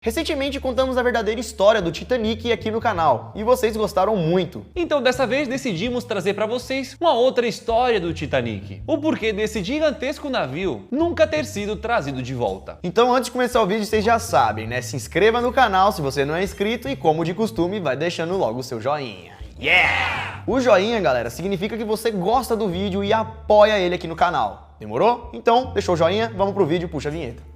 Recentemente contamos a verdadeira história do Titanic aqui no canal, e vocês gostaram muito. Então dessa vez decidimos trazer para vocês uma outra história do Titanic. O porquê desse gigantesco navio nunca ter sido trazido de volta. Então antes de começar o vídeo, vocês já sabem, né? Se inscreva no canal se você não é inscrito e, como de costume, vai deixando logo o seu joinha. Yeah! O joinha, galera, significa que você gosta do vídeo e apoia ele aqui no canal. Demorou? Então, deixou o joinha? Vamos pro vídeo, puxa a vinheta.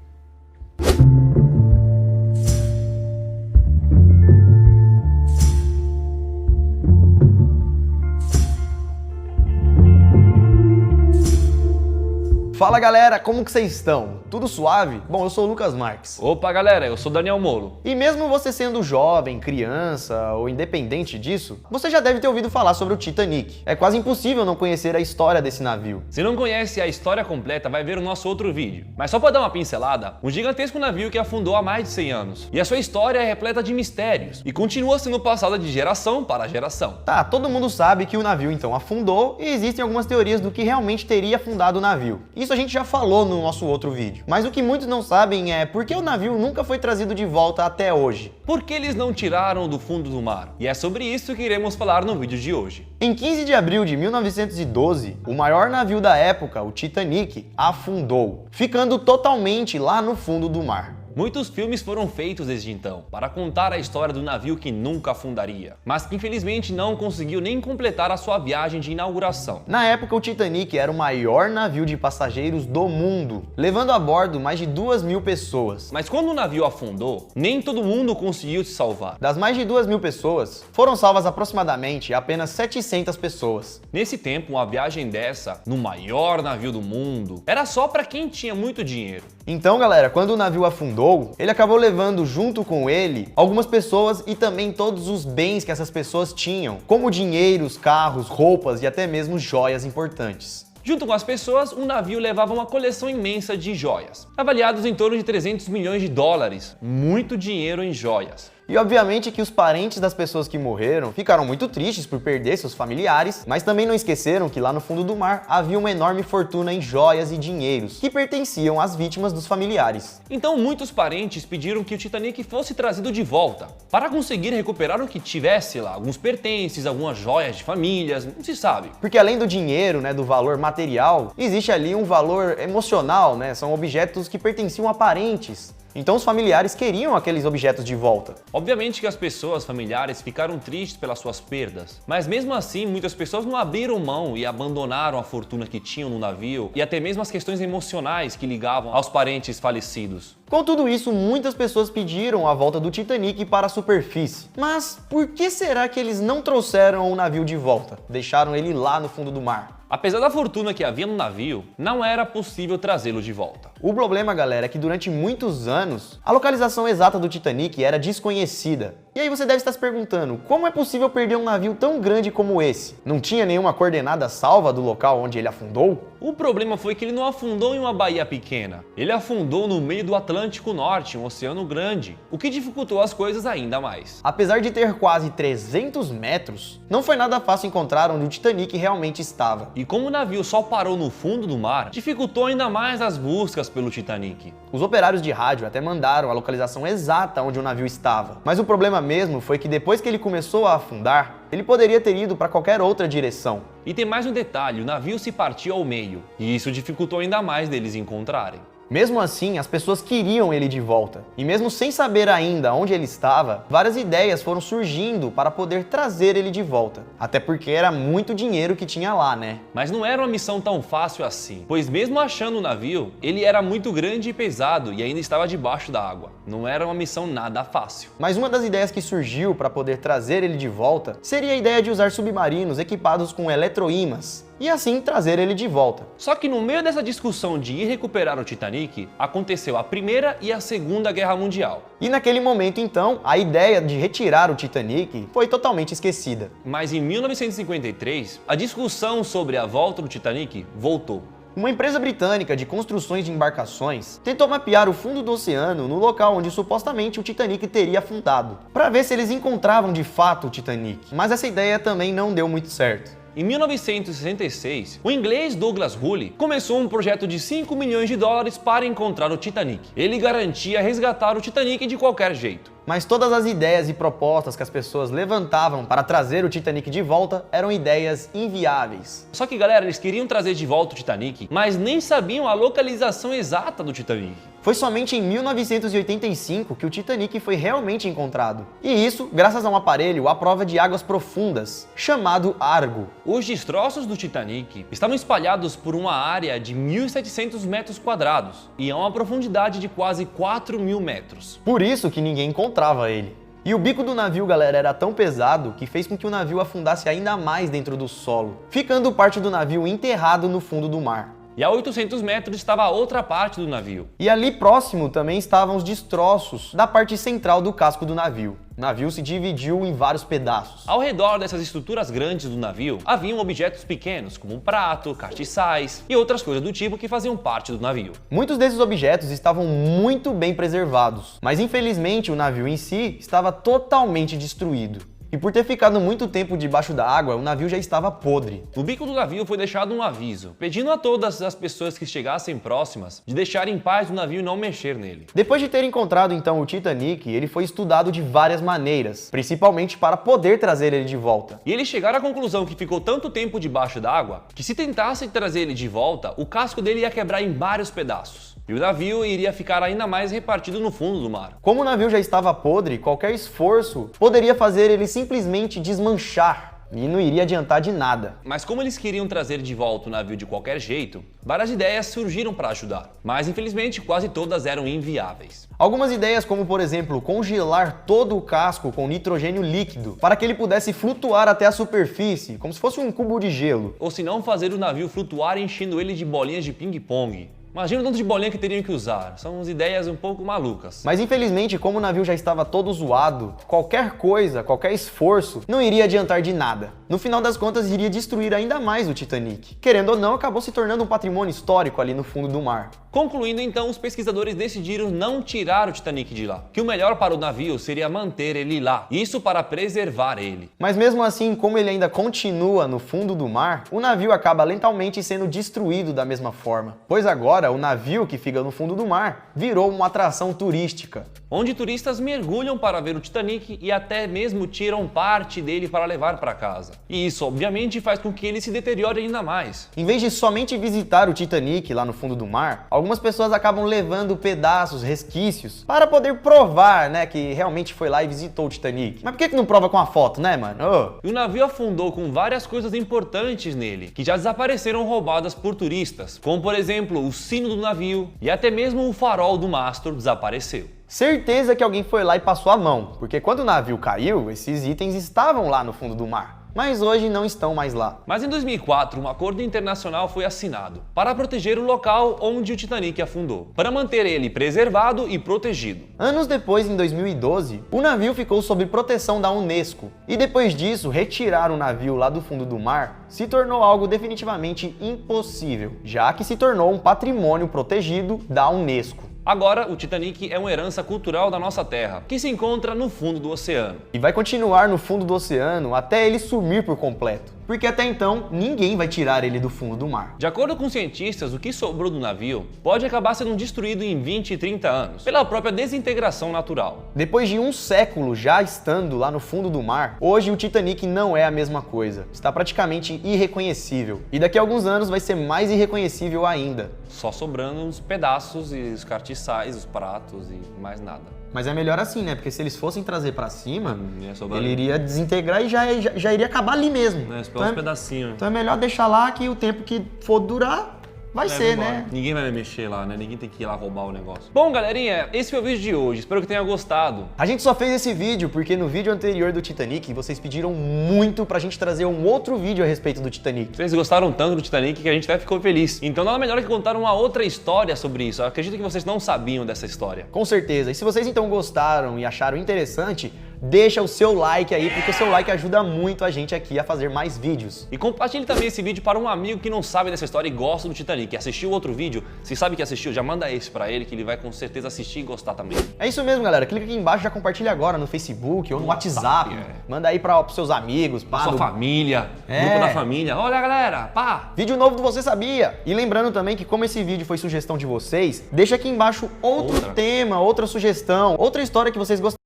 Fala galera, como que vocês estão? Tudo suave? Bom, eu sou o Lucas Marques. Opa galera, eu sou Daniel Molo. E mesmo você sendo jovem, criança ou independente disso, você já deve ter ouvido falar sobre o Titanic. É quase impossível não conhecer a história desse navio. Se não conhece a história completa, vai ver o nosso outro vídeo. Mas só para dar uma pincelada, um gigantesco navio que afundou há mais de 100 anos. E a sua história é repleta de mistérios e continua sendo passada de geração para geração. Tá, todo mundo sabe que o navio então afundou e existem algumas teorias do que realmente teria afundado o navio. Isso a gente já falou no nosso outro vídeo. Mas o que muitos não sabem é por que o navio nunca foi trazido de volta até hoje. Por que eles não tiraram do fundo do mar? E é sobre isso que iremos falar no vídeo de hoje. Em 15 de abril de 1912, o maior navio da época, o Titanic, afundou, ficando totalmente lá no fundo do mar. Muitos filmes foram feitos desde então, para contar a história do navio que nunca afundaria, mas que infelizmente não conseguiu nem completar a sua viagem de inauguração. Na época, o Titanic era o maior navio de passageiros do mundo, levando a bordo mais de 2.000 pessoas. Mas quando o navio afundou, nem todo mundo conseguiu se salvar. Das mais de 2.000 pessoas, foram salvas aproximadamente apenas 700 pessoas. Nesse tempo, uma viagem dessa, no maior navio do mundo, era só para quem tinha muito dinheiro. Então, galera, quando o navio afundou, ele acabou levando junto com ele algumas pessoas e também todos os bens que essas pessoas tinham, como dinheiros, carros, roupas e até mesmo joias importantes. Junto com as pessoas, o navio levava uma coleção imensa de joias, avaliados em torno de 300 milhões de dólares, muito dinheiro em joias. E obviamente que os parentes das pessoas que morreram ficaram muito tristes por perder seus familiares, mas também não esqueceram que lá no fundo do mar havia uma enorme fortuna em joias e dinheiros que pertenciam às vítimas dos familiares. Então muitos parentes pediram que o Titanic fosse trazido de volta, para conseguir recuperar o que tivesse lá, alguns pertences, algumas joias de famílias, não se sabe. Porque além do dinheiro, né, do valor material, existe ali um valor emocional, né, são objetos que pertenciam a parentes. Então os familiares queriam aqueles objetos de volta. Obviamente que as pessoas familiares ficaram tristes pelas suas perdas, mas mesmo assim muitas pessoas não abriram mão e abandonaram a fortuna que tinham no navio e até mesmo as questões emocionais que ligavam aos parentes falecidos. Com tudo isso, muitas pessoas pediram a volta do Titanic para a superfície. Mas por que será que eles não trouxeram o navio de volta? Deixaram ele lá no fundo do mar? Apesar da fortuna que havia no navio, não era possível trazê-lo de volta. O problema, galera, é que durante muitos anos, a localização exata do Titanic era desconhecida. E aí você deve estar se perguntando, como é possível perder um navio tão grande como esse? Não tinha nenhuma coordenada salva do local onde ele afundou? O problema foi que ele não afundou em uma baía pequena. Ele afundou no meio do Atlântico Norte, um oceano grande, o que dificultou as coisas ainda mais. Apesar de ter quase 300 metros, não foi nada fácil encontrar onde o Titanic realmente estava. E como o navio só parou no fundo do mar, dificultou ainda mais as buscas pelo Titanic. Os operários de rádio até mandaram a localização exata onde o navio estava. Mas o problema mesmo foi que depois que ele começou a afundar, ele poderia ter ido para qualquer outra direção. E tem mais um detalhe, o navio se partiu ao meio, e isso dificultou ainda mais deles encontrarem. Mesmo assim, as pessoas queriam ele de volta. E mesmo sem saber ainda onde ele estava, várias ideias foram surgindo para poder trazer ele de volta. Até porque era muito dinheiro que tinha lá, né? Mas não era uma missão tão fácil assim, pois mesmo achando o navio, ele era muito grande e pesado e ainda estava debaixo da água. Não era uma missão nada fácil. Mas uma das ideias que surgiu para poder trazer ele de volta seria a ideia de usar submarinos equipados com eletroímãs e assim trazer ele de volta. Só que no meio dessa discussão de ir recuperar o Titanic, aconteceu a Primeira e a Segunda Guerra Mundial. E naquele momento então, a ideia de retirar o Titanic foi totalmente esquecida. Mas em 1953, a discussão sobre a volta do Titanic voltou. Uma empresa britânica de construções de embarcações tentou mapear o fundo do oceano no local onde supostamente o Titanic teria afundado, para ver se eles encontravam de fato o Titanic. Mas essa ideia também não deu muito certo. Em 1966, o inglês Douglas Hulley começou um projeto de 5 milhões de dólares para encontrar o Titanic. Ele garantia resgatar o Titanic de qualquer jeito. Mas todas as ideias e propostas que as pessoas levantavam para trazer o Titanic de volta eram ideias inviáveis. Só que, galera, eles queriam trazer de volta o Titanic, mas nem sabiam a localização exata do Titanic. Foi somente em 1985 que o Titanic foi realmente encontrado. E isso graças a um aparelho à prova de águas profundas, chamado Argo. Os destroços do Titanic estavam espalhados por uma área de 1.700 metros quadrados e a uma profundidade de quase 4.000 metros. Por isso que ninguém encontrava ele. E o bico do navio, galera, era tão pesado que fez com que o navio afundasse ainda mais dentro do solo, ficando parte do navio enterrado no fundo do mar. E a 800 metros estava a outra parte do navio. E ali próximo também estavam os destroços da parte central do casco do navio. O navio se dividiu em vários pedaços. Ao redor dessas estruturas grandes do navio, haviam objetos pequenos, como um prato, castiçais e outras coisas do tipo que faziam parte do navio. Muitos desses objetos estavam muito bem preservados, mas infelizmente o navio em si estava totalmente destruído. E por ter ficado muito tempo debaixo da água, o navio já estava podre. No bico do navio foi deixado um aviso, pedindo a todas as pessoas que chegassem próximas de deixar em paz o navio e não mexer nele. Depois de ter encontrado então o Titanic, ele foi estudado de várias maneiras, principalmente para poder trazer ele de volta. E eles chegaram à conclusão que ficou tanto tempo debaixo d'água que se tentassem trazer ele de volta, o casco dele ia quebrar em vários pedaços. E o navio iria ficar ainda mais repartido no fundo do mar. Como o navio já estava podre, qualquer esforço poderia fazer ele simplesmente desmanchar. E não iria adiantar de nada. Mas como eles queriam trazer de volta o navio de qualquer jeito, várias ideias surgiram para ajudar. Mas infelizmente quase todas eram inviáveis. Algumas ideias como, por exemplo, congelar todo o casco com nitrogênio líquido para que ele pudesse flutuar até a superfície, como se fosse um cubo de gelo. Ou se não, fazer o navio flutuar enchendo ele de bolinhas de ping-pong. Imagina o tanto de bolinha que teriam que usar. São umas ideias um pouco malucas. Mas infelizmente, como o navio já estava todo zoado, qualquer coisa, qualquer esforço, não iria adiantar de nada. No final das contas, iria destruir ainda mais o Titanic. Querendo ou não, acabou se tornando um patrimônio histórico ali no fundo do mar. Concluindo então, os pesquisadores decidiram não tirar o Titanic de lá, que o melhor para o navio seria manter ele lá, isso para preservar ele. Mas mesmo assim, como ele ainda continua no fundo do mar, o navio acaba lentamente sendo destruído da mesma forma, pois agora o navio que fica no fundo do mar virou uma atração turística, onde turistas mergulham para ver o Titanic e até mesmo tiram parte dele para levar para casa. E isso obviamente faz com que ele se deteriore ainda mais. Em vez de somente visitar o Titanic lá no fundo do mar, algumas pessoas acabam levando pedaços, resquícios, para poder provar, né, que realmente foi lá e visitou o Titanic. Mas por que não prova com a foto, né, mano? Oh. E o navio afundou com várias coisas importantes nele, que já desapareceram roubadas por turistas, como por exemplo o sino do navio e até mesmo o farol do mastro desapareceu. Certeza que alguém foi lá e passou a mão, porque quando o navio caiu, esses itens estavam lá no fundo do mar. Mas hoje não estão mais lá. Mas em 2004, um acordo internacional foi assinado para proteger o local onde o Titanic afundou, para manter ele preservado e protegido. Anos depois, em 2012, o navio ficou sob proteção da Unesco. E depois disso, retirar o navio lá do fundo do mar se tornou algo definitivamente impossível, já que se tornou um patrimônio protegido da Unesco. Agora, o Titanic é uma herança cultural da nossa terra, que se encontra no fundo do oceano. E vai continuar no fundo do oceano até ele sumir por completo, porque até então ninguém vai tirar ele do fundo do mar. De acordo com cientistas, o que sobrou do navio pode acabar sendo destruído em 20 e 30 anos, pela própria desintegração natural. Depois de um século já estando lá no fundo do mar, hoje o Titanic não é a mesma coisa. Está praticamente irreconhecível. E daqui a alguns anos vai ser mais irreconhecível ainda. Só sobrando uns pedaços e os castiçais, os pratos e mais nada. Mas é melhor assim, né? Porque se eles fossem trazer pra cima, sobrar... ele iria desintegrar e já iria acabar ali mesmo. Então uns pedacinhos. Então é melhor deixar lá que o tempo que for durar, vai ser, né? Ninguém vai mexer lá, né? Ninguém tem que ir lá roubar o negócio. Bom, galerinha, esse foi o vídeo de hoje. Espero que tenha gostado. A gente só fez esse vídeo porque no vídeo anterior do Titanic, vocês pediram muito pra gente trazer um outro vídeo a respeito do Titanic. Vocês gostaram tanto do Titanic que a gente até ficou feliz. Então nada melhor que contar uma outra história sobre isso. Eu acredito que vocês não sabiam dessa história. Com certeza. E se vocês então gostaram e acharam interessante, deixa o seu like aí, porque o seu like ajuda muito a gente aqui a fazer mais vídeos. E compartilhe também esse vídeo para um amigo que não sabe dessa história e gosta do Titanic. Assistiu outro vídeo, se sabe que assistiu, já manda esse pra ele que ele vai com certeza assistir e gostar também. É isso mesmo, galera. Clica aqui embaixo, já compartilha agora no Facebook ou no WhatsApp. Manda aí pros seus amigos, pá. Sua família, grupo da família. Olha, galera, pá! Vídeo novo do Você Sabia? E lembrando também que como esse vídeo foi sugestão de vocês, deixa aqui embaixo outro tema, outra sugestão, outra história que vocês gostariam